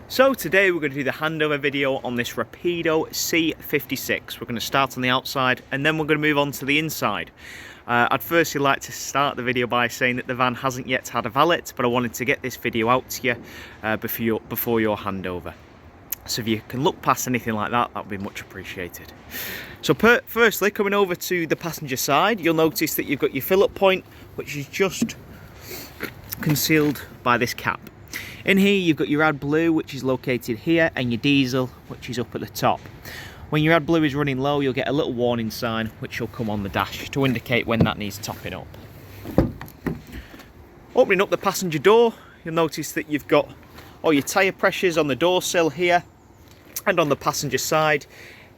So today we're going to do the handover video on this Rapido C56. We're going to start on the outside and then we're going to move on to the inside. I'd firstly like to start the video by saying that the van hasn't yet had a valet, but I wanted to get this video out to you before your handover. So if you can look past anything like that, that would be much appreciated. So firstly, coming over to the passenger side, you'll notice that you've got your fill-up point, which is just concealed by this cap. In here you've got your AdBlue, which is located here, and your diesel, which is up at the top. When your AdBlue is running low, you'll get a little warning sign which will come on the dash to indicate when that needs topping up. Opening up the passenger door, you'll notice that you've got all your tyre pressures on the door sill here, and on the passenger side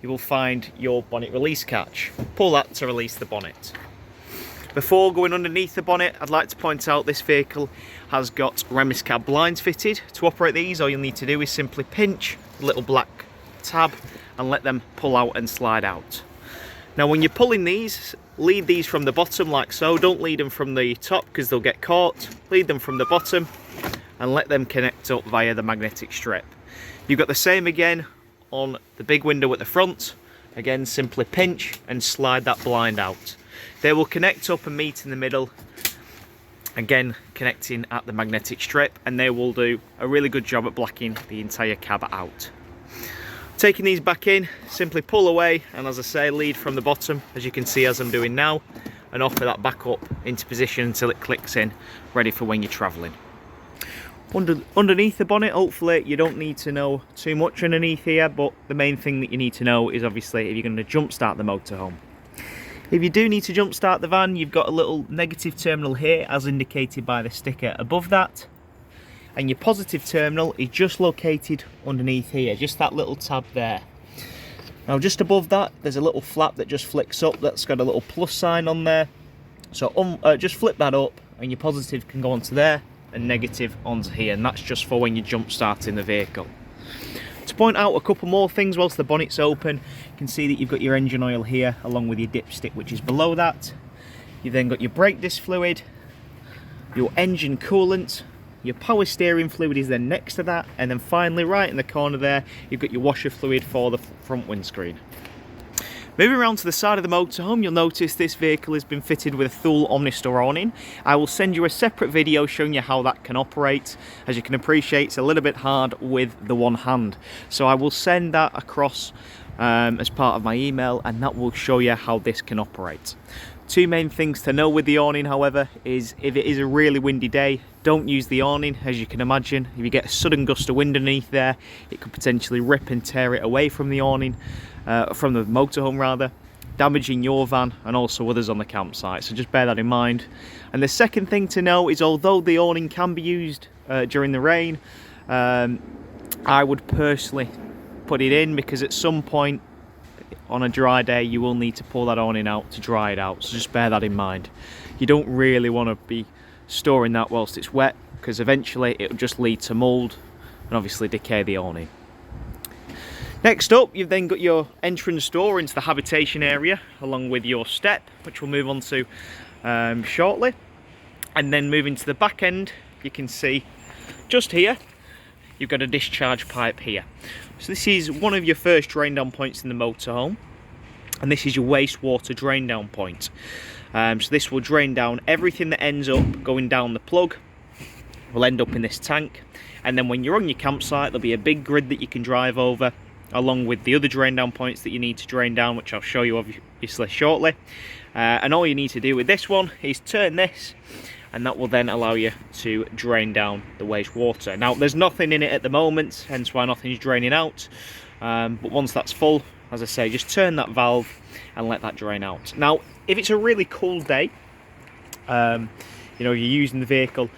you will find your bonnet release catch. Pull that to release the bonnet. Before going underneath the bonnet, I'd like to point out this vehicle has got Remus cab blinds fitted. To operate these, all you'll need to do is simply pinch the little black tab and let them pull out and slide out. Now when you're pulling these, lead these from the bottom like so. Don't lead them from the top because they'll get caught. Lead them from the bottom and let them connect up via the magnetic strip. You've got the same again on the big window at the front. Again, simply pinch and slide that blind out. They will connect up and meet in the middle, again connecting at the magnetic strip, and they will do a really good job at blocking the entire cab out. Taking these back in, simply pull away and, as I say, lead from the bottom, as you can see as I'm doing now, and offer that back up into position until it clicks in, ready for when you're travelling. Underneath the bonnet, hopefully you don't need to know too much underneath here, but the main thing that you need to know is obviously if you're going to jump start the motorhome. If you do need to jump start the van, you've got a little negative terminal here as indicated by the sticker above that, and your positive terminal is just located underneath here, just that little tab there. Now just above that there's a little flap that just flicks up that's got a little plus sign on there, so just flip that up and your positive can go onto there and negative onto here, and that's just for when you jump starting the vehicle. To point out a couple more things whilst the bonnet's open, you can see that you've got your engine oil here along with your dipstick which is below that. You've then got your brake disc fluid, your engine coolant, your power steering fluid is then next to that, and then finally right in the corner there you've got your washer fluid for the front windscreen. Moving around to the side of the motorhome, you'll notice this vehicle has been fitted with a full Omnistor awning. I will send you a separate video showing you how that can operate. As you can appreciate, it's a little bit hard with the one hand. So I will send that across as part of my email, and that will show you how this can operate. Two main things to know with the awning, however, is if it is a really windy day, don't use the awning. As you can imagine, if you get a sudden gust of wind underneath there, it could potentially rip and tear it away from the awning, from the motorhome rather, damaging your van and also others on the campsite. So just bear that in mind. And the second thing to know is, although the awning can be used during the rain, I would personally put it in, because at some point on a dry day you will need to pull that awning out to dry it out, so just bear that in mind. You don't really want to be storing that whilst it's wet, because eventually it will just lead to mould and obviously decay the awning. Next up, you've then got your entrance door into the habitation area along with your step, which we'll move on to shortly. And then moving to the back end, you can see just here you've got a discharge pipe here. So this is one of your first drain down points in the motorhome, and this is your wastewater drain down point. So this will drain down everything that ends up going down the plug, will end up in this tank, and then when you're on your campsite there'll be a big grid that you can drive over along with the other drain down points that you need to drain down, which I'll show you obviously shortly. And all you need to do with this one is turn this, and that will then allow you to drain down the wastewater. Now there's nothing in it at the moment, hence why nothing's draining out, but once that's full, as I say, just turn that valve and let that drain out. Now if it's a really cold day, you know, you're using the vehicle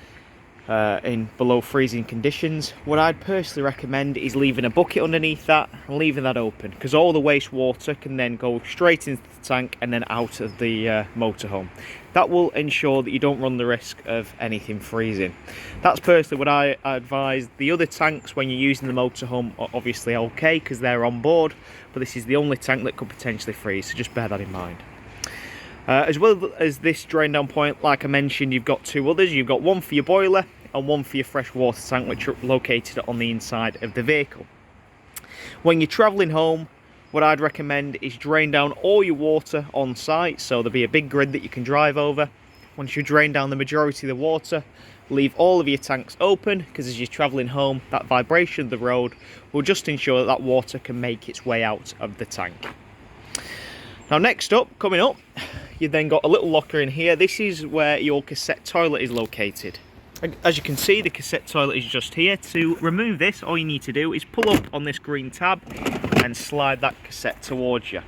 in below freezing conditions, what I'd personally recommend is leaving a bucket underneath that and leaving that open, because all the wastewater can then go straight into the tank and then out of the motorhome. That will ensure that you don't run the risk of anything freezing. That's personally what I advise. The other tanks when you're using the motorhome are obviously okay because they're on board, but this is the only tank that could potentially freeze, so just bear that in mind. As well as this drain down point, like I mentioned, you've got two others. You've got one for your boiler and one for your fresh water tank, which are located on the inside of the vehicle. When you're travelling home, what I'd recommend is drain down all your water on site, so there'll be a big grid that you can drive over. Once you drain down the majority of the water, leave all of your tanks open, because as you're travelling home, that vibration of the road will just ensure that that water can make its way out of the tank. Now next up, coming up, you've then got a little locker in here. This is where your cassette toilet is located. As you can see, the cassette toilet is just here. To remove this, all you need to do is pull up on this green tab and slide that cassette towards you.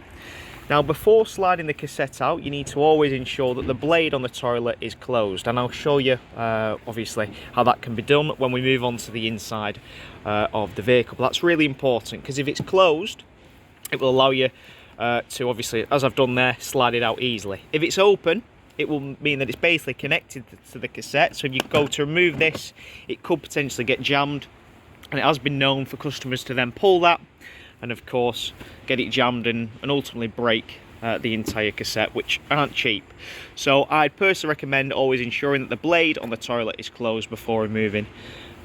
Now before sliding the cassette out, you need to always ensure that the blade on the toilet is closed, and I'll show you obviously how that can be done when we move on to the inside of the vehicle. But that's really important, because if it's closed, it will allow you to, obviously, as I've done there, slide it out easily. If it's open, it will mean that it's basically connected to the cassette, so if you go to remove this, it could potentially get jammed, and it has been known for customers to then pull that and of course get it jammed and ultimately break the entire cassette, which aren't cheap. So I'd personally recommend always ensuring that the blade on the toilet is closed before removing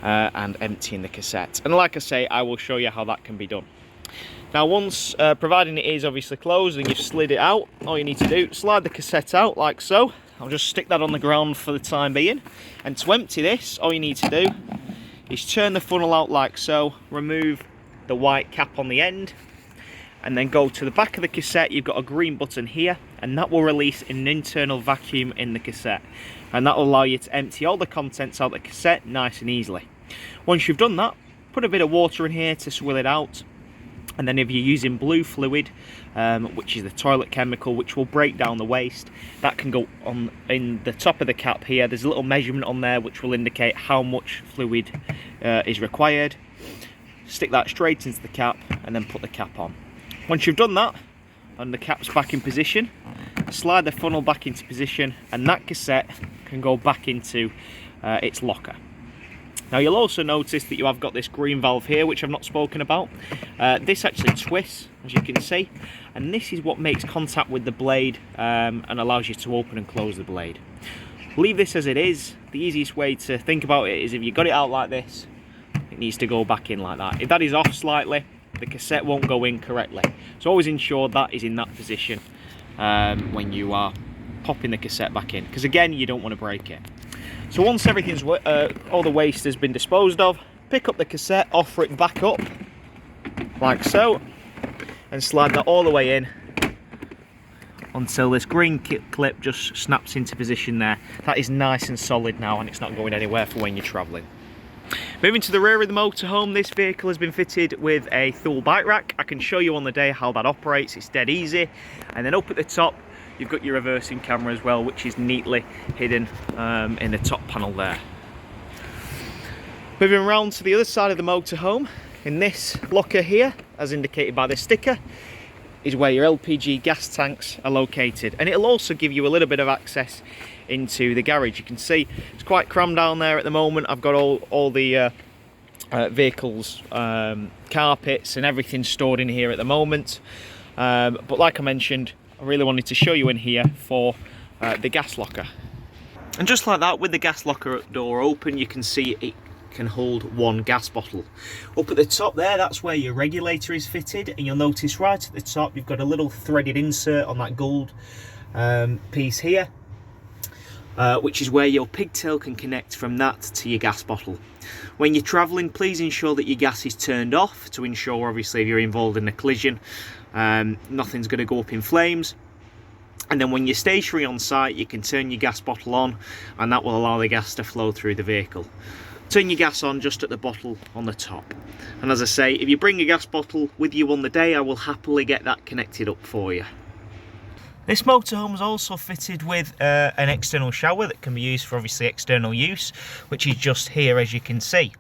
and emptying the cassette. And like I say, I will show you how that can be done. Now once, providing it is obviously closed and you've slid it out, all you need to do, slide the cassette out like so. I'll just stick that on the ground for the time being. And to empty this, all you need to do is turn the funnel out like so, remove the white cap on the end, and then go to the back of the cassette. You've got a green button here, and that will release an internal vacuum in the cassette, and that will allow you to empty all the contents out of the cassette nice and easily. Once you've done that, put a bit of water in here to swill it out, and then if you're using blue fluid, which is the toilet chemical which will break down the waste, that can go on in the top of the cap here. There's a little measurement on there which will indicate how much fluid is required. Stick that straight into the cap and then put the cap on. Once you've done that and the cap's back in position, slide the funnel back into position, and that cassette can go back into its locker. Now you'll also notice that you have got this green valve here, which I've not spoken about. This actually twists, as you can see, and this is what makes contact with the blade and allows you to open and close the blade. Leave this as it is. The easiest way to think about it is if you got it out like this, it needs to go back in like that. If that is off slightly, the cassette won't go in correctly. So always ensure that is in that position when you are popping the cassette back in, because again, you don't want to break it. So once everything's all the waste has been disposed of, pick up the cassette, offer it back up like so, and slide that all the way in until this green clip just snaps into position there. That is nice and solid now, and it's not going anywhere for when you're travelling. Moving to the rear of the motorhome, this vehicle has been fitted with a Thule bike rack. I can show you on the day how that operates. It's dead easy. And then up at the top, you've got your reversing camera as well, which is neatly hidden in the top panel there. Moving around to the other side of the motorhome, in this locker here, as indicated by this sticker, is where your LPG gas tanks are located, and it'll also give you a little bit of access into the garage. You can see it's quite crammed down there at the moment. I've got all the vehicles, carpets and everything stored in here at the moment, but like I mentioned, I really wanted to show you in here for the gas locker. And just like that, with the gas locker door open, you can see it can hold one gas bottle. Up at the top there, that's where your regulator is fitted, and you'll notice right at the top you've got a little threaded insert on that gold piece here, which is where your pigtail can connect from that to your gas bottle. When you're travelling, please ensure that your gas is turned off to ensure, obviously, if you're involved in a collision, nothing's going to go up in flames. And then when you're stationary on site, you can turn your gas bottle on, and that will allow the gas to flow through the vehicle. Turn your gas on just at the bottle on the top. And as I say, if you bring a gas bottle with you on the day, I will happily get that connected up for you. This motorhome is also fitted with an external shower that can be used for obviously external use, which is just here, as you can see.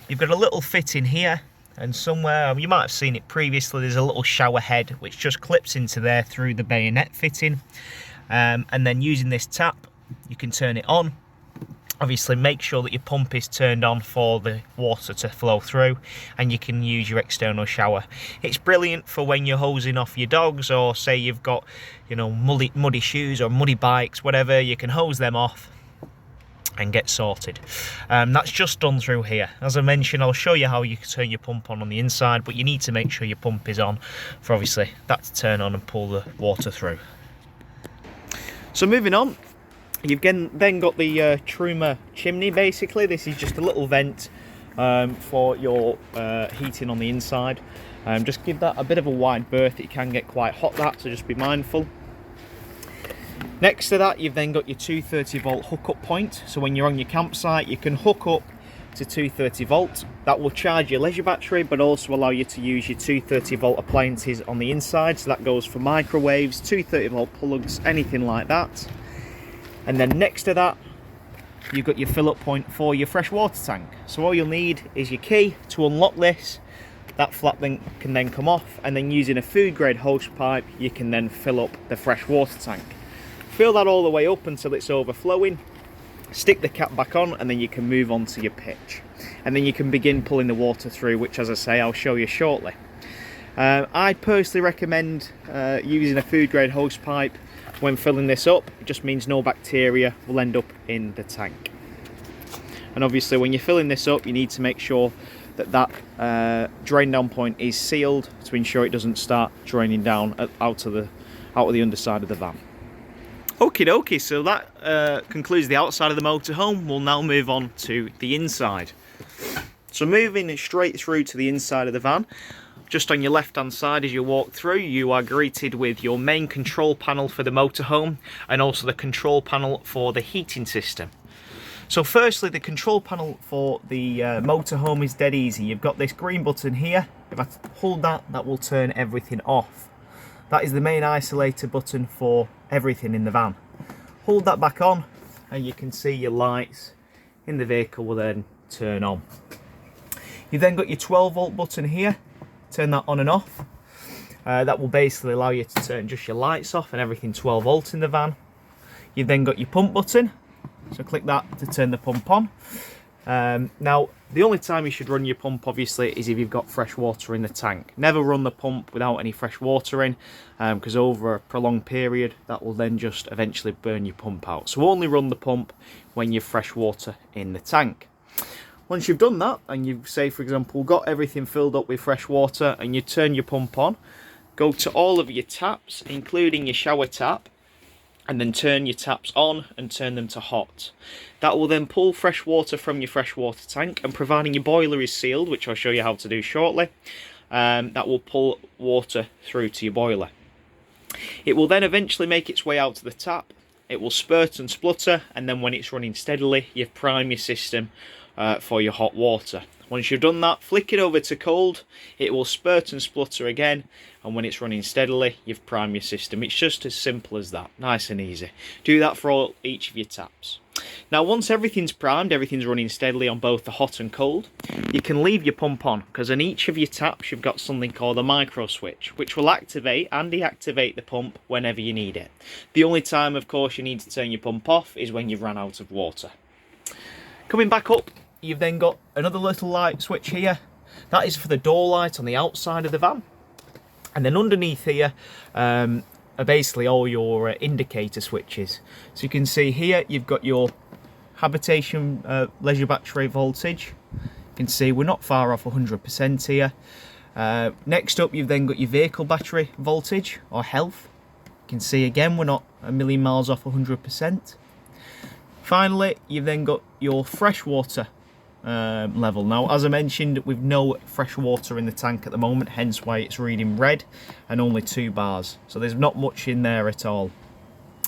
You've got a little fit in here, and somewhere, you might have seen it previously, there's a little shower head which just clips into there through the bayonet fitting, and then using this tap you can turn it on. Obviously make sure that your pump is turned on for the water to flow through, and you can use your external shower. It's brilliant for when you're hosing off your dogs, or say you've got, you know, muddy shoes or muddy bikes, whatever, you can hose them off and get sorted. That's just done through here. As I mentioned, I'll show you how you can turn your pump on the inside, but you need to make sure your pump is on for obviously that to turn on and pull the water through. So moving on, you've then got the Truma chimney. Basically, this is just a little vent for your heating on the inside. Just give that a bit of a wide berth. It can get quite hot, that, so just be mindful. Next to that, you've then got your 230 volt hookup point. So when you're on your campsite, you can hook up to 230 volt. That will charge your leisure battery, but also allow you to use your 230 volt appliances on the inside. So that goes for microwaves, 230 volt plugs, anything like that. And then next to that, you've got your fill up point for your fresh water tank. So all you'll need is your key to unlock this. That flap then can then come off, and then using a food grade hose pipe, you can then fill up the fresh water tank. Fill that all the way up until it's overflowing, stick the cap back on, and then you can move on to your pitch. And then you can begin pulling the water through, which, as I say, I'll show you shortly. I personally recommend using a food grade hose pipe when filling this up. It just means no bacteria will end up in the tank. And obviously when you're filling this up, you need to make sure that drain down point is sealed to ensure it doesn't start draining down out of the underside of the van. Okie dokie, so that concludes the outside of the motorhome. We'll now move on to the inside. So moving straight through to the inside of the van, just on your left hand side as you walk through, you are greeted with your main control panel for the motorhome and also the control panel for the heating system. So firstly, the control panel for the motorhome is dead easy. You've got this green button here. If I hold that, that will turn everything off. That is the main isolator button for everything in the van. Hold that back on and you can see your lights in the vehicle will then turn on. You've then got your 12 volt button here. Turn that on and off. That will basically allow you to turn just your lights off and everything 12 volt in the van. You've then got your pump button. So click that to turn the pump on. Now, the only time you should run your pump, obviously, is if you've got fresh water in the tank. Never run the pump without any fresh water in, because over a prolonged period, that will then just eventually burn your pump out. So only run the pump when you've fresh water in the tank. Once you've done that, and you've, say, for example, got everything filled up with fresh water, and you turn your pump on, go to all of your taps, including your shower tap, and then turn your taps on and turn them to hot. That will then pull fresh water from your fresh water tank, and providing your boiler is sealed, which I'll show you how to do shortly, that will pull water through to your boiler. It will then eventually make its way out to the tap. It will spurt and splutter, and then when it's running steadily, you've primed your system for your hot water. Once you've done that, flick it over to cold. It will spurt and splutter again, and when it's running steadily, you've primed your system. It's just as simple as that, nice and easy. Do that for each of your taps. Now, once everything's primed, everything's running steadily on both the hot and cold, you can leave your pump on, because on each of your taps you've got something called a micro switch, which will activate and deactivate the pump whenever you need it. The only time, of course, you need to turn your pump off is when you've run out of water. Coming back up, you've then got another little light switch here. That is for the door light on the outside of the van. And then underneath here are basically all your indicator switches. So you can see here you've got your habitation leisure battery voltage. You can see we're not far off 100% here. Next up, you've then got your vehicle battery voltage or health. You can see again we're not a million miles off 100%. Finally, you've then got your freshwater level. Now, as I mentioned, we've no fresh water in the tank at the moment, hence why it's reading red and only 2 bars. So there's not much in there at all.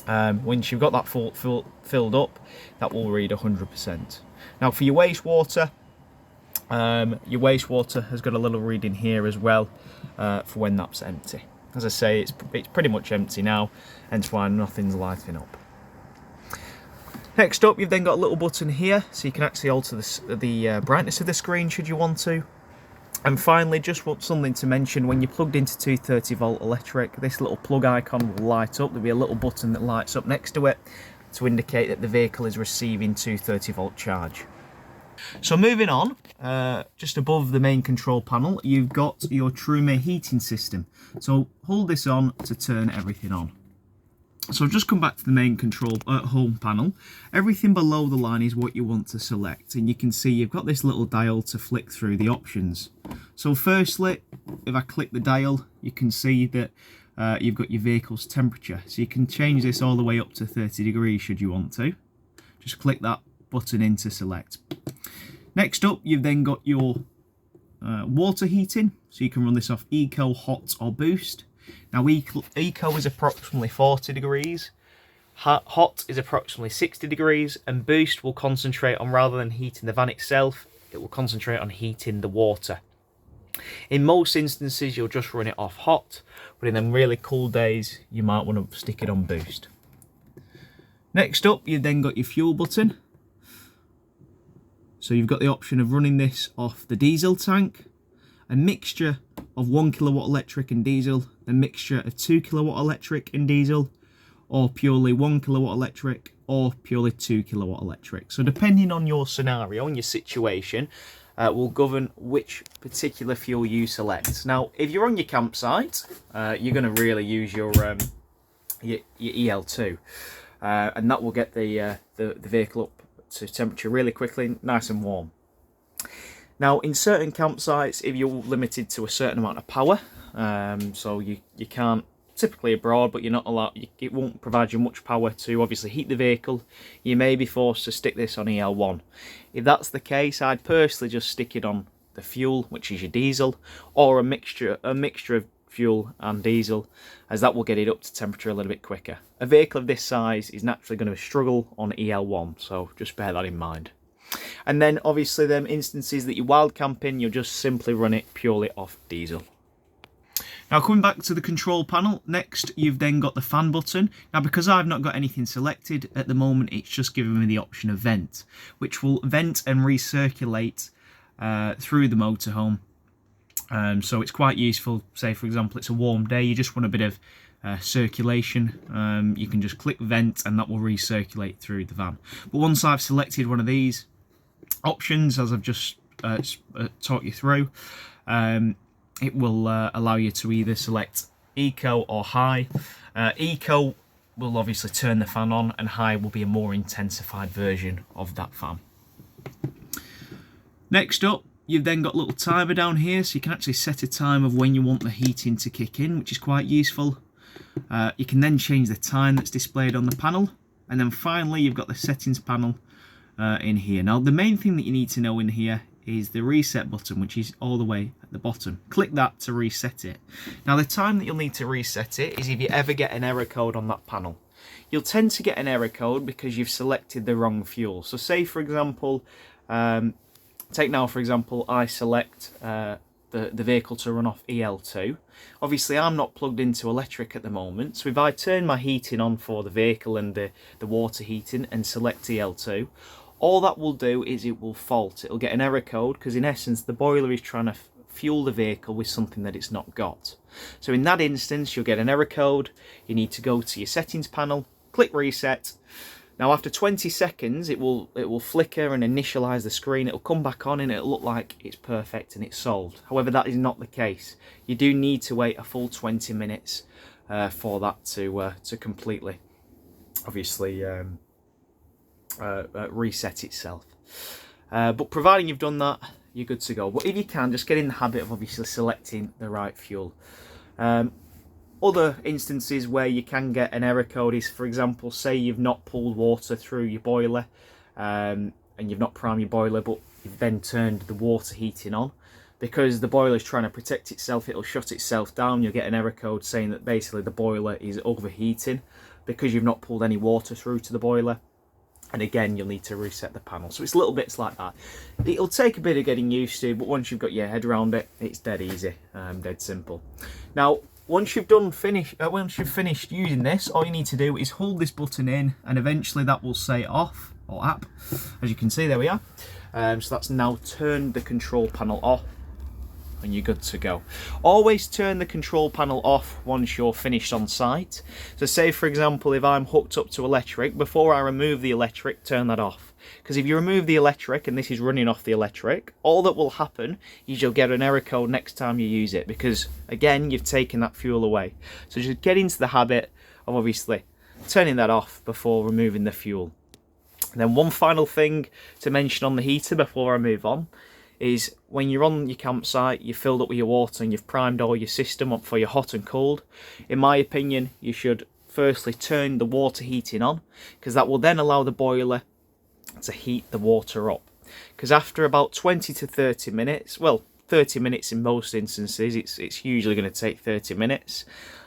Once you've got that filled up, that will read 100%. Now, for your wastewater has got a little reading here as well for when that's empty. As I say, it's pretty much empty now, hence why nothing's lighting up. Next up, you've then got a little button here, so you can actually alter the brightness of the screen should you want to. And finally, just want something to mention, when you're plugged into 230 volt electric, this little plug icon will light up. There'll be a little button that lights up next to it to indicate that the vehicle is receiving 230 volt charge. So moving on, just above the main control panel, you've got your Truma heating system. So hold this on to turn everything on. So I've just come back to the main control home panel. Everything below the line is what you want to select, and you can see you've got this little dial to flick through the options. So firstly, if I click the dial, you can see that you've got your vehicle's temperature. So you can change this all the way up to 30 degrees should you want to. Just click that button in to select. Next up, you've then got your water heating. So you can run this off Eco, Hot or Boost. Now Eco is approximately 40 degrees, Hot is approximately 60 degrees, and Boost will concentrate on, rather than heating the van itself, it will concentrate on heating the water. In most instances you'll just run it off Hot, but in them really cool days you might want to stick it on Boost. Next up, you've then got your fuel button. So you've got the option of running this off the diesel tank, a mixture of 1 kilowatt electric and diesel, a mixture of 2 kilowatt electric and diesel, or purely 1 kilowatt electric, or purely 2 kilowatt electric. So depending on your scenario and your situation, will govern which particular fuel you select. Now, if you're on your campsite, you're going to really use your EL2, and that will get the vehicle up to temperature really quickly, nice and warm. Now, in certain campsites, if you're limited to a certain amount of power, so you can't, typically abroad, but you're not allowed, it won't provide you much power to obviously heat the vehicle, you may be forced to stick this on EL1. If that's the case, I'd personally just stick it on the fuel, which is your diesel, or a mixture of fuel and diesel, as that will get it up to temperature a little bit quicker. A vehicle of this size is naturally going to struggle on EL1, so just bear that in mind. And then obviously them instances that you're wild camping, you'll just simply run it purely off diesel. Now coming back to the control panel, next you've then got the fan button. Now because I've not got anything selected at the moment, it's just giving me the option of vent, which will vent and recirculate through the motorhome. So it's quite useful. Say for example it's a warm day, you just want a bit of circulation, you can just click vent and that will recirculate through the van. But once I've selected one of these options, as I've just taught you through, it will allow you to either select Eco or High. Eco will obviously turn the fan on, and High will be a more intensified version of that fan. Next up, you've then got a little timer down here, so you can actually set a time of when you want the heating to kick in, which is quite useful. You can then change the time that's displayed on the panel, and then finally you've got the settings panel in here. Now the main thing that you need to know in here is the reset button, which is all the way at the bottom. Click that to reset it. Now the time that you'll need to reset it is if you ever get an error code on that panel. You'll tend to get an error code because you've selected the wrong fuel. So say for example, take now for example I select the vehicle to run off EL2. Obviously I'm not plugged into electric at the moment, so if I turn my heating on for the vehicle and the water heating and select EL2, all that will do is it will fault. It'll get an error code because in essence the boiler is trying to fuel the vehicle with something that it's not got. So in that instance you'll get an error code. You need to go to your settings panel, click reset. Now after 20 seconds it will flicker and initialize the screen. It'll come back on and it'll look like it's perfect and it's solved. However, that is not the case. You do need to wait a full 20 minutes for that to completely obviously reset itself. But providing you've done that, you're good to go. But if you can, just get in the habit of obviously selecting the right fuel. Other instances where you can get an error code is, for example, say you've not pulled water through your boiler and you've not primed your boiler, but you've then turned the water heating on. Because the boiler is trying to protect itself, it'll shut itself down. You'll get an error code saying that basically the boiler is overheating because you've not pulled any water through to the boiler. And again, you'll need to reset the panel. So it's little bits like that. It'll take a bit of getting used to, but once you've got your head around it, it's dead easy, dead simple. Now, once you've finished using this, all you need to do is hold this button in, and eventually that will say off or app. As you can see, there we are. So that's now turned the control panel off, and you're good to go. Always turn the control panel off once you're finished on site. So say for example if I'm hooked up to electric, before I remove the electric, turn that off. Because if you remove the electric and this is running off the electric, all that will happen is you'll get an error code next time you use it, because again you've taken that fuel away. So just get into the habit of obviously turning that off before removing the fuel. And then one final thing to mention on the heater before I move on is when you're on your campsite, you're filled up with your water and you've primed all your system up for your hot and cold. In my opinion, you should firstly turn the water heating on, because that will then allow the boiler to heat the water up. Because after about 20 to 30 minutes, well, 30 minutes in most instances, it's usually going to take 30 minutes,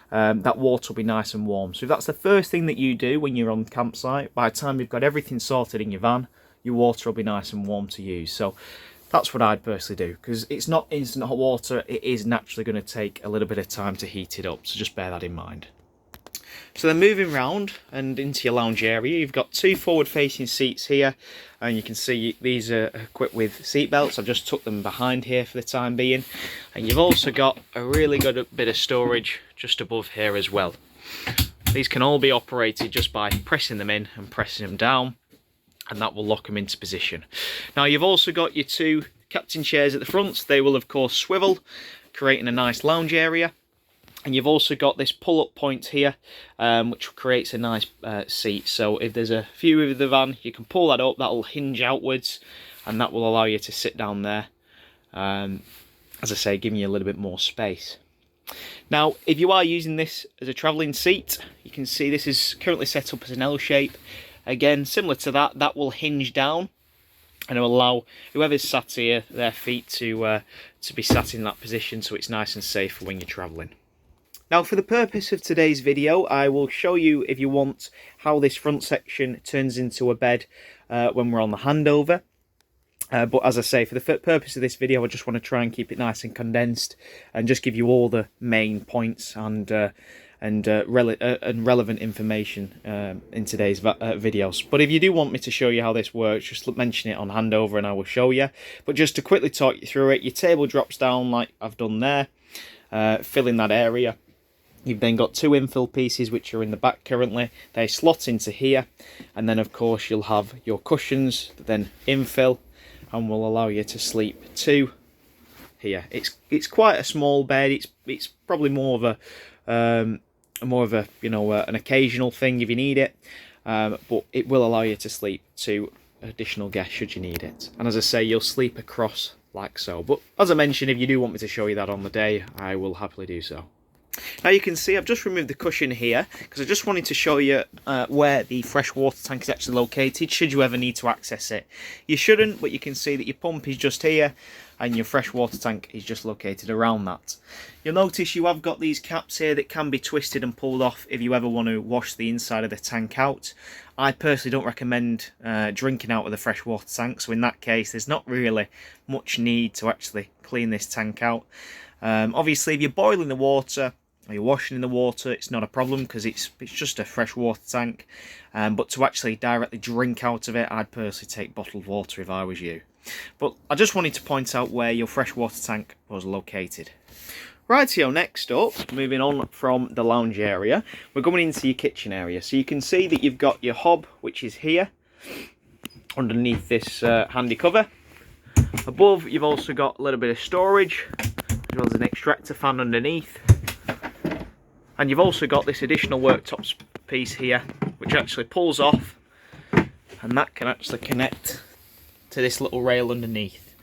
that water will be nice and warm. So if that's the first thing that you do when you're on campsite, by the time you've got everything sorted in your van, your water will be nice and warm to use. So that's what I'd personally do, because it's not instant hot water, it is naturally going to take a little bit of time to heat it up, so just bear that in mind. So then moving round and into your lounge area, you've got two forward facing seats here, and you can see these are equipped with seat belts. I've just tucked them behind here for the time being, and you've also got a really good bit of storage just above here as well. These can all be operated just by pressing them in and pressing them down, and that will lock them into position. Now you've also got your two captain chairs at the front. They will of course swivel, creating a nice lounge area. And you've also got this pull-up point here, which creates a nice seat. So if there's a view of the van, you can pull that up, that'll hinge outwards, and that will allow you to sit down there. As I say, giving you a little bit more space. Now, if you are using this as a travelling seat, you can see this is currently set up as an L shape. Again, similar to that, that will hinge down, and it will allow whoever's sat here, their feet to be sat in that position, so it's nice and safe for when you're travelling. Now, for the purpose of today's video, I will show you, if you want, how this front section turns into a bed when we're on the handover. But as I say, for the purpose of this video, I just want to try and keep it nice and condensed and just give you all the main points and relevant information in today's videos. But if you do want me to show you how this works, just mention it on handover and I will show you. But just to quickly talk you through it, your table drops down like I've done there, filling that area. You've then got two infill pieces which are in the back currently. They slot into here, and then of course you'll have your cushions that then infill and will allow you to sleep to here. It's quite a small bed. It's probably more of a you know, an occasional thing if you need it, but it will allow you to sleep to additional guests should you need it. And as I say, you'll sleep across like so. But as I mentioned, if you do want me to show you that on the day, I will happily do so. Now you can see I've just removed the cushion here because I just wanted to show you where the fresh water tank is actually located should you ever need to access it. You shouldn't, but you can see that your pump is just here and your fresh water tank is just located around that. You'll notice you have got these caps here that can be twisted and pulled off if you ever want to wash the inside of the tank out. I personally don't recommend drinking out of the fresh water tank, so in that case there's not really much need to actually clean this tank out. Obviously if you're boiling the water or you're washing in the water, it's not a problem because it's just a fresh water tank. But to actually directly drink out of it, I'd personally take bottled water if I was you. But I just wanted to point out where your fresh water tank was located. Rightio, next up, moving on from the lounge area, we're going into your kitchen area. So you can see that you've got your hob, which is here, underneath this handy cover. Above, you've also got a little bit of storage, as well as an extractor fan underneath. And you've also got this additional worktop piece here, which actually pulls off, and that can actually connect to this little rail underneath,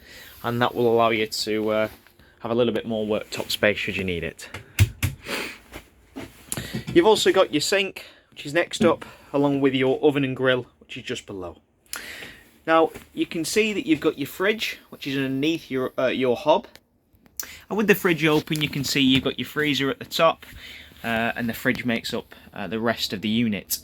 and that will allow you to have a little bit more worktop space should you need it. You've also got your sink, which is next up, along with your oven and grill, which is just below. Now you can see that you've got your fridge, which is underneath your hob, and with the fridge open you can see you've got your freezer at the top. And the fridge makes up the rest of the unit.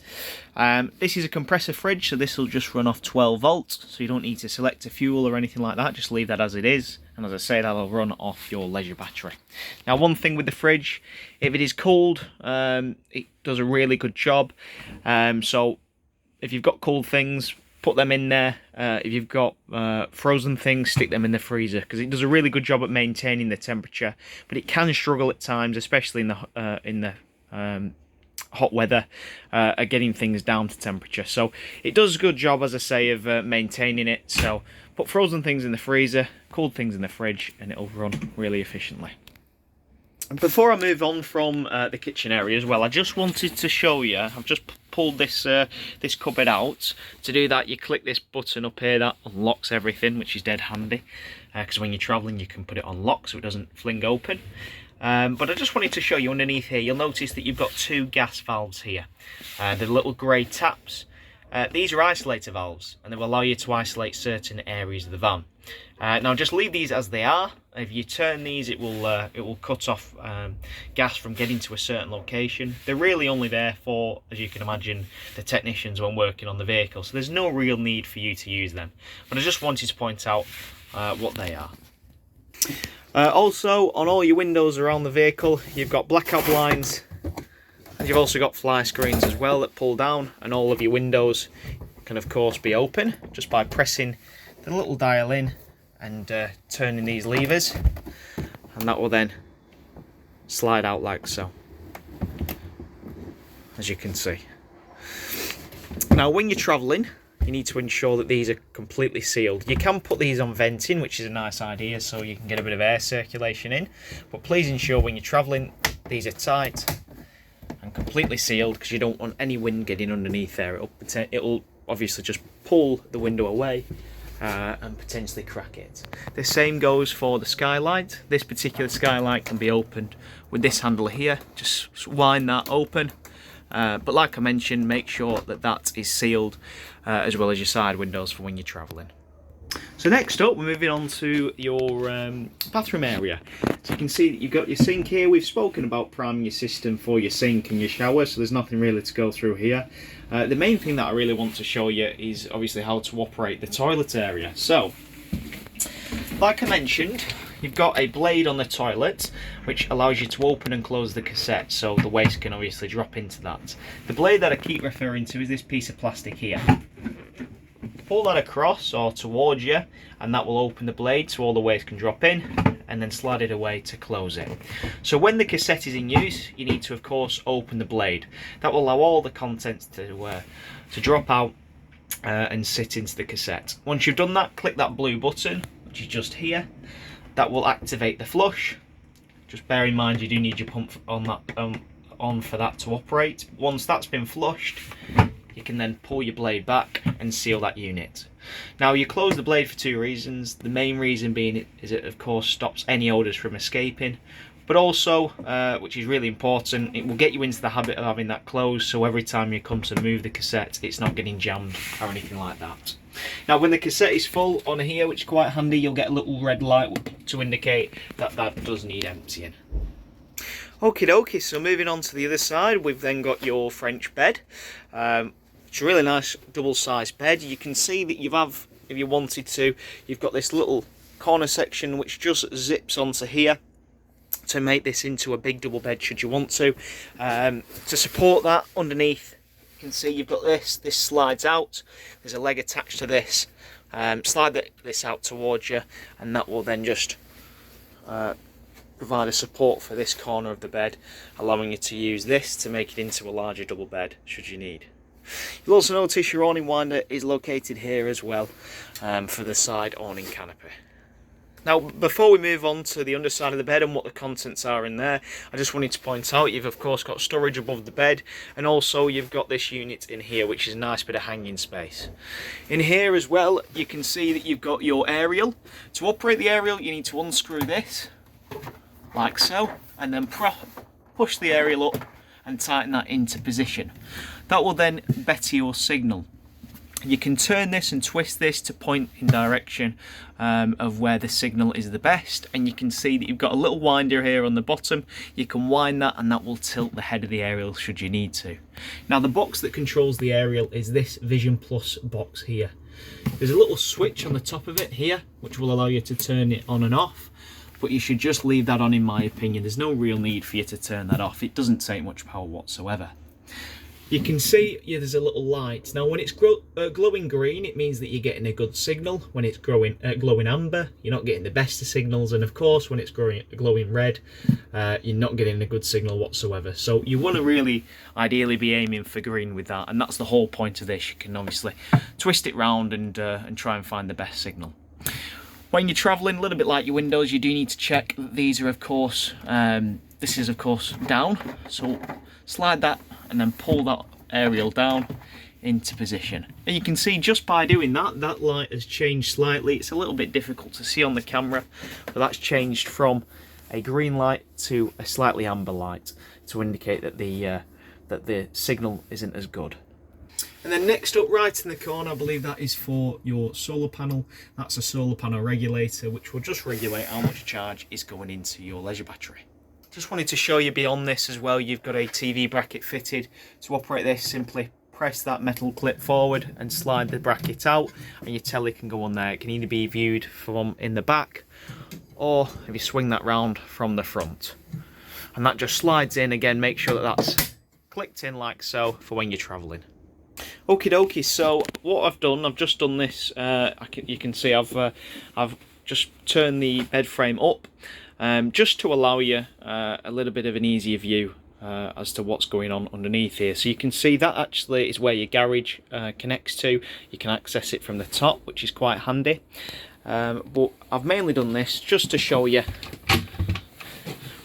This is a compressor fridge, so this will just run off 12 volts, so you don't need to select a fuel or anything like that, just leave that as it is, and as I say, that'll run off your leisure battery. Now one thing with the fridge, if it is cold, it does a really good job, so if you've got cold things, put them in there. If you've got frozen things, stick them in the freezer, because it does a really good job at maintaining the temperature, but it can struggle at times, especially in the hot weather, at getting things down to temperature. So it does a good job, as I say, of maintaining it. So put frozen things in the freezer, cold things in the fridge, and it'll run really efficiently. Before I move on from the kitchen area as well, I just wanted to show you, I've just pulled this this cupboard out. To do that, you click this button up here that unlocks everything, which is dead handy, because when you're travelling you can put it on lock so it doesn't fling open. But I just wanted to show you underneath here, you'll notice that you've got two gas valves here. The little grey taps. These are isolator valves, and they will allow you to isolate certain areas of the van. Now just leave these as they are. If you turn these, it will cut off gas from getting to a certain location. They're really only there for, as you can imagine, the technicians when working on the vehicle, so there's no real need for you to use them. But I just wanted to point out what they are. Also, on all your windows around the vehicle, you've got blackout blinds, and you've also got fly screens as well that pull down, and all of your windows can of course be open just by pressing the little dial in and turning these levers, and that will then slide out like so, as you can see. Now when you're travelling, you need to ensure that these are completely sealed. You can put these on venting, which is a nice idea, so you can get a bit of air circulation in, but please ensure when you're travelling these are tight and completely sealed, because you don't want any wind getting underneath there. It'll obviously just pull the window away and potentially crack it. The same goes for the skylight. This particular skylight can be opened with this handle here. Just wind that open. But like I mentioned, make sure that that is sealed, as well as your side windows for when you're travelling. So next up, we're moving on to your bathroom area. So you can see that you've got your sink here. We've spoken about priming your system for your sink and your shower, so there's nothing really to go through here. The main thing that I really want to show you is obviously how to operate the toilet area. So, like I mentioned, you've got a blade on the toilet which allows you to open and close the cassette, so the waste can obviously drop into that. The blade that I keep referring to is this piece of plastic here. Pull that across or towards you, and that will open the blade so all the waste can drop in, and then slide it away to close it. So when the cassette is in use, you need to of course open the blade. That will allow all the contents to drop out and sit into the cassette. Once you've done that, click that blue button, which is just here. That will activate the flush. Just bear in mind you do need your pump on that on for that to operate. Once that's been flushed, you can then pull your blade back and seal that unit. Now you close the blade for two reasons. The main reason being is it of course stops any odours from escaping, but also, which is really important, it will get you into the habit of having that closed, so every time you come to move the cassette it's not getting jammed or anything like that. Now when the cassette is full on here, which is quite handy, you'll get a little red light to indicate that that does need emptying. Okie dokie, so moving on to the other side, we've then got your French bed. It's a really nice double-sized bed. You can see that you have, if you wanted to, you've got this little corner section which just zips onto here to make this into a big double bed should you want to. To support that underneath, you can see you've got this slides out. There's a leg attached to this. Slide this out towards you, and that will then just provide a support for this corner of the bed, allowing you to use this to make it into a larger double bed should you need. You'll also notice your awning winder is located here as well, for the side awning canopy. Now before we move on to the underside of the bed and what the contents are in there, I just wanted to point out you've of course got storage above the bed, and also you've got this unit in here which is a nice bit of hanging space. In here as well you can see that you've got your aerial. To operate the aerial you need to unscrew this like so, and then push the aerial up and tighten that into position. That will then better your signal. You can turn this and twist this to point in direction of where the signal is the best, and you can see that you've got a little winder here on the bottom. You can wind that and that will tilt the head of the aerial should you need to. Now the box that controls the aerial is this Vision Plus box here. There's a little switch on the top of it here which will allow you to turn it on and off, but you should just leave that on in my opinion. There's no real need for you to turn that off. It doesn't take much power whatsoever. You can see there's a little light. Now when it's glowing green, it means that you're getting a good signal. When it's glowing amber, you're not getting the best of signals, and of course when it's glowing red, you're not getting a good signal whatsoever. So you want to really ideally be aiming for green with that, and that's the whole point of this. You can obviously twist it round and try and find the best signal. When you're travelling, a little bit like your windows, you do need to check that these are of course this is of course down, so slide that and then pull that aerial down into position. And you can see just by doing that, that light has changed slightly. It's a little bit difficult to see on the camera, but that's changed from a green light to a slightly amber light to indicate that the signal isn't as good. And then next up, right in the corner, I believe that is for your solar panel. That's a solar panel regulator, which will just regulate how much charge is going into your leisure battery. Just wanted to show you beyond this as well, you've got a TV bracket fitted. To operate this, simply press that metal clip forward and slide the bracket out, and your telly can go on there. It can either be viewed from in the back, or if you swing that round from the front. And that just slides in. Again, make sure that that's clicked in like so for when you're travelling. Okie dokie, so what I've done, I've just done this, you can see I've just turned the bed frame up, just to allow you a little bit of an easier view as to what's going on underneath here. So you can see that actually is where your garage connects to. You can access it from the top, which is quite handy. But I've mainly done this just to show you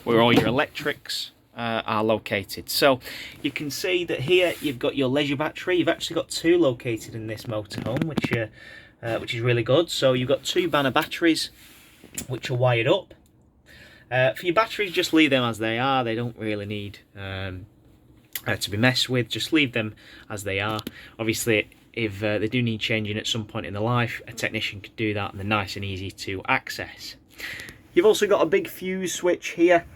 where all your electrics are located. So you can see that here you've got your leisure battery. You've actually got two located in this motorhome, which is really good. So you've got two Bonnet batteries which are wired up. For your batteries, just leave them as they are. They don't really need to be messed with. Just leave them as they are. Obviously, if they do need changing at some point in their life, a technician could do that, and they're nice and easy to access. You've also got a big fuse switch here,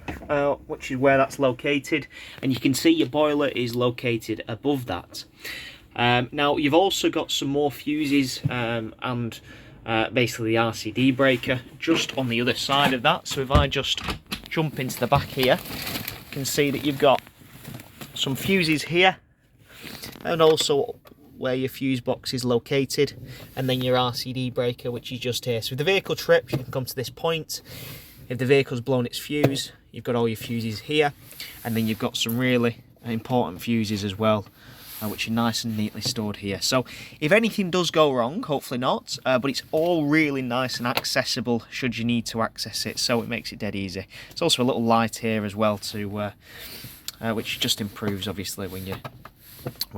which is where that's located, and you can see your boiler is located above that. Now, you've also got some more fuses and basically the RCD breaker just on the other side of that. So if I just jump into the back here, you can see that you've got some fuses here, and also where your fuse box is located, and then your RCD breaker, which is just here. So if the vehicle trips, you can come to this point. If the vehicle's blown its fuse, you've got all your fuses here, and then you've got some really important fuses as well, which are nice and neatly stored here. So if anything does go wrong, hopefully not, but it's all really nice and accessible should you need to access it, so it makes it dead easy. There's also a little light here as well too, which just improves obviously when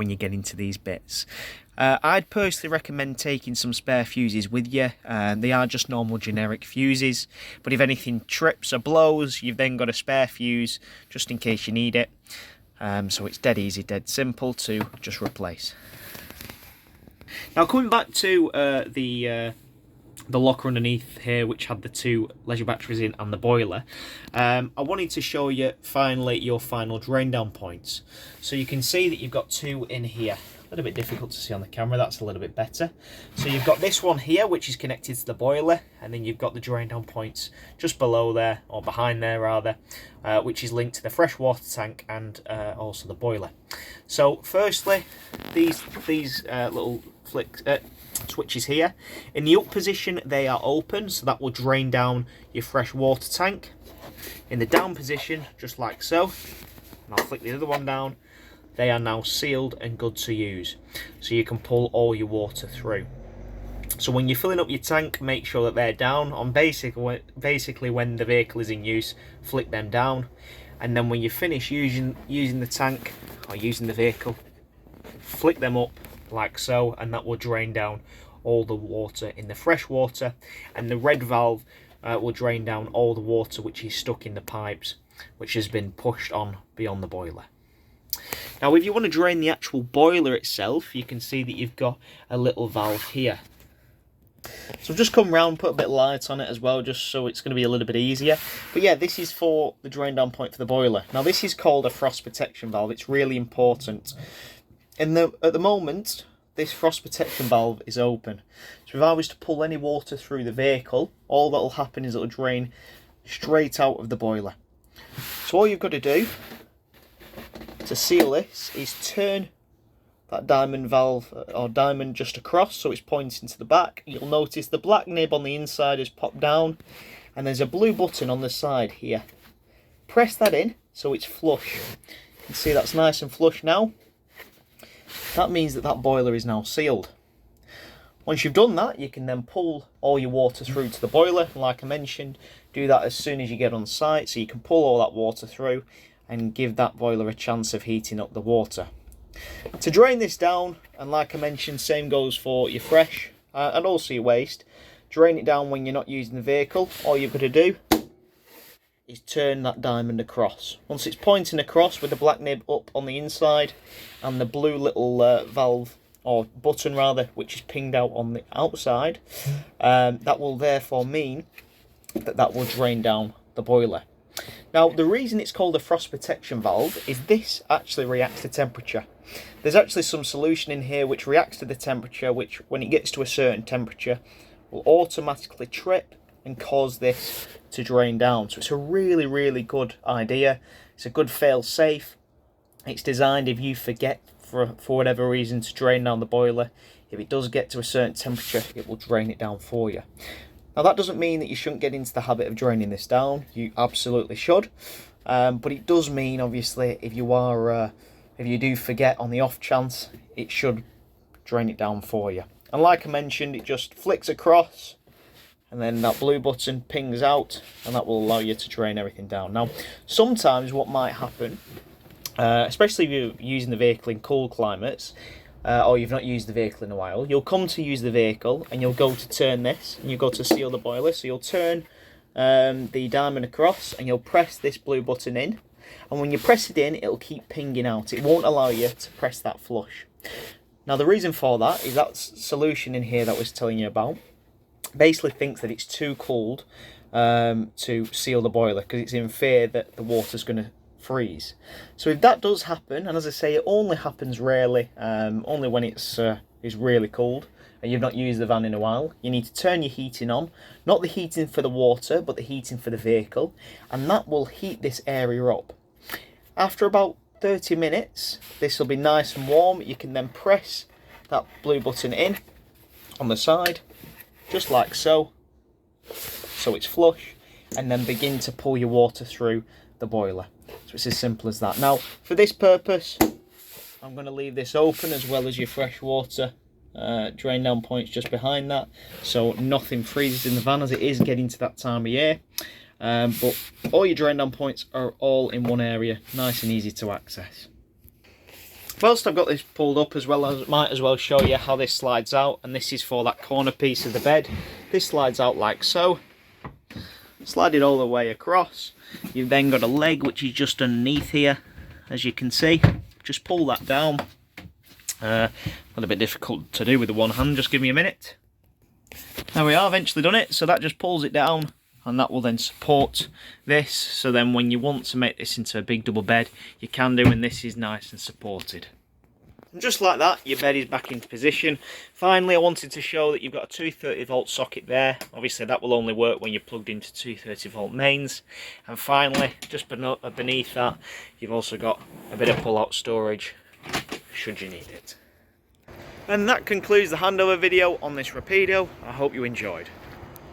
you get into these bits. I'd personally recommend taking some spare fuses with you. They are just normal generic fuses, but if anything trips or blows, you've then got a spare fuse just in case you need it. So it's dead easy, dead simple to just replace. Now, coming back to the locker underneath here, which had the two leisure batteries in and the boiler, I wanted to show you finally your final drain down points. So you can see that you've got two in here. A little bit difficult to see on the camera, that's a little bit better. So you've got this one here, which is connected to the boiler, and then you've got the drain down points just below there, or behind there rather, which is linked to the freshwater tank and also the boiler. So firstly, these little switches here, in the up position they are open, so that will drain down your fresh water tank. In the down position, just like so, and I'll flick the other one down, they are now sealed and good to use, so you can pull all your water through. So when you're filling up your tank, make sure that they're down. On basically when the vehicle is in use, flick them down, and then when you finish using the tank or using the vehicle, flick them up like so, and that will drain down all the water in the fresh water, and the red valve will drain down all the water which is stuck in the pipes, which has been pushed on beyond the boiler. Now, if you want to drain the actual boiler itself, you can see that you've got a little valve here. So I've just come round, put a bit of light on it as well, just so it's going to be a little bit easier. But yeah, this is for the drain down point for the boiler. Now, this is called a frost protection valve. It's really important. At the moment, this frost protection valve is open. So if I was to pull any water through the vehicle, all that will happen is it will drain straight out of the boiler. So all you've got to do to seal this is turn that diamond valve or diamond just across so it's pointing to the back. You'll notice the black nib on the inside is popped down, and there's a blue button on the side here. Press that in so it's flush. You can see that's nice and flush now. That means that boiler is now sealed. Once you've done that, you can then pull all your water through to the boiler. Like I mentioned, do that as soon as you get on site, so you can pull all that water through and give that boiler a chance of heating up the water. To drain this down, and like I mentioned, same goes for your fresh and also your waste. Drain it down when you're not using the vehicle. All you've got to do is turn that diamond across. Once it's pointing across with the black nib up on the inside and the blue little valve, or button rather, which is pinged out on the outside, that will therefore mean that that will drain down the boiler. Now, the reason it's called a frost protection valve is this actually reacts to temperature. There's actually some solution in here which reacts to the temperature, which when it gets to a certain temperature will automatically trip and cause this to drain down. So it's a really, really good idea. It's a good fail-safe. It's designed if you forget for whatever reason to drain down the boiler. If it does get to a certain temperature, it will drain it down for you. Now, that doesn't mean that you shouldn't get into the habit of draining this down. You absolutely should. But it does mean, obviously, if you do forget on the off chance, it should drain it down for you. And like I mentioned, it just flicks across, and then that blue button pings out, and that will allow you to drain everything down. Now, sometimes what might happen, especially if you're using the vehicle in cool climates, or you've not used the vehicle in a while, you'll come to use the vehicle and you'll go to turn this, and you go to seal the boiler. So you'll turn the diamond across and you'll press this blue button in, and when you press it in, it'll keep pinging out. It won't allow you to press that flush. Now, the reason for that is that solution in here that I was telling you about basically thinks that it's too cold to seal the boiler, because it's in fear that the water's going to freeze. So if that does happen, and as I say, it only happens rarely, only when it's really cold and you've not used the van in a while, you need to turn your heating on, not the heating for the water, but the heating for the vehicle, and that will heat this area up. After about 30 minutes, this will be nice and warm. You can then press that blue button in on the side, just like so, so it's flush, and then begin to pull your water through the boiler. So it's as simple as that. Now, for this purpose, I'm going to leave this open, as well as your fresh water drain down points just behind that, so nothing freezes in the van, as it is getting to that time of year. But all your drain down points are all in one area, nice and easy to access. Whilst I've got this pulled up as well, I might as well show you how this slides out, and this is for that corner piece of the bed. This slides out like so. Slide it all the way across. You've then got a leg which is just underneath here, as you can see. Just pull that down. A little bit difficult to do with the one hand, just give me a minute. There we are, eventually done it. So that just pulls it down, and that will then support this. So then when you want to make this into a big double bed, you can do, and this is nice and supported. And just like that, your bed is back into position. Finally, I wanted to show that you've got a 230 volt socket there. Obviously that will only work when you're plugged into 230 volt mains. And finally, just beneath that, you've also got a bit of pull-out storage, should you need it. And that concludes the handover video on this Rapido. I hope you enjoyed.